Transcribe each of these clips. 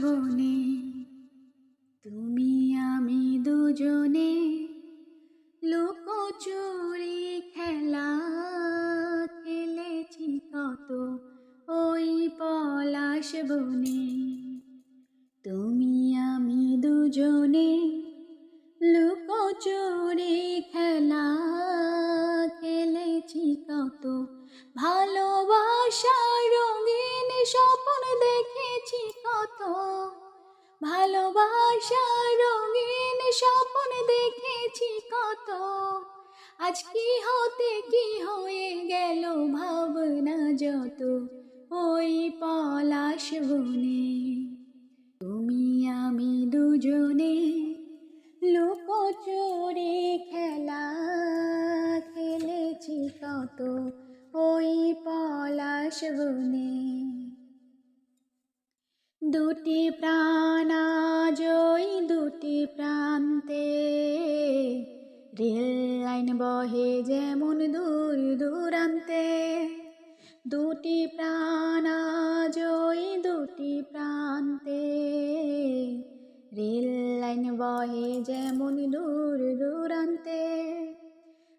বনে তুমি আমি দুজনে লুকোচুরি খেলা খেলেছি কত ওই পলাশ বনে। তুমি আমি দুজনে লুকোচুরি খেলা খেলেছি কত, ভালোবাসার রঙিন স্বপ্ন দেখেছি কত, ভালোবাসার রঙিন স্বপ্ন দেখেছি কত। আজ কি হতে কি হয়ে গেল ভাবনা যত ওই পলাশ বনে। তুমি আমি দুজনে লুকোচুরি খেলা খেলেছি কত ওই পলাশ বনে। দুটি প্রাণ আজ ওই দুটি প্রান্তে, রেল লাইন বহে যেমন দূর দূরান্তে। দুটি প্রাণ আজ ওই দুটি প্রান্তে, রেল লাইন বহে যেমন দূর দূরান্তে।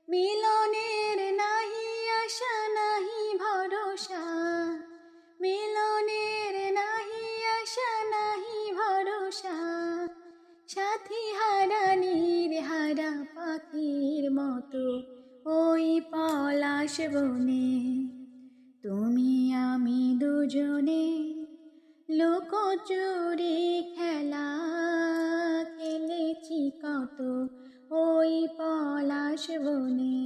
মিলনের নাহি আশা নাহি ভরসা, মিলনের নাহি আশা নাহি ভরসা। সাথী হারা নির্হারা পাখির মতো ওই পলাশ বনে। তুমি আমি দুজনে লুকোচুরি খেলা খেলেছি কত ওই পলাশ বনে।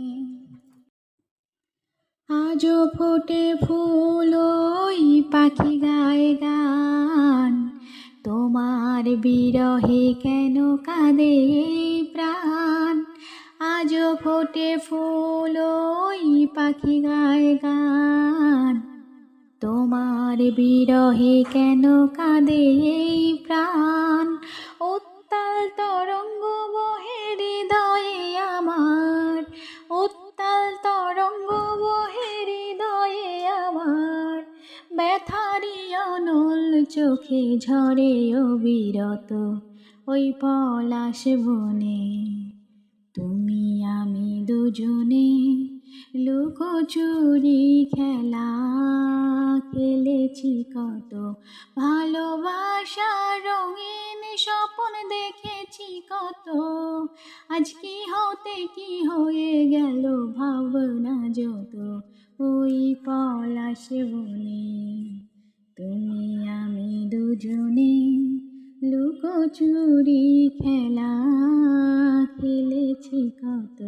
আজও ফোটে ফুল ওই পাখি গায়ে গান, তোমার বিরহে কেন কাঁদে এই প্রাণ। আজও ফোটে ফুল ওই পাখি গায়ে গান, তোমার বিরহে কেন কাঁদে এই প্রাণ। উত্তাল তরঙ্গ বহে হৃদয়ে আমার, উত্তাল তরঙ্গ বহে হৃদয়ে আমার। ব্যথারি অনল চোখে ঝরে অবিরত ওই পলাশ বনে। তুমি আমি দুজনে লুকোচুরি খেলা খেলেছি কত, ভালোবাসার রঙিন স্বপ্ন দেখেছি কত। আজ কি হতে কি হয়ে গেল ভাবনা যত ওই পলাশ বনে। তুমি আমি দুজনে লুকোচুরি খেলা খেলেছি কত।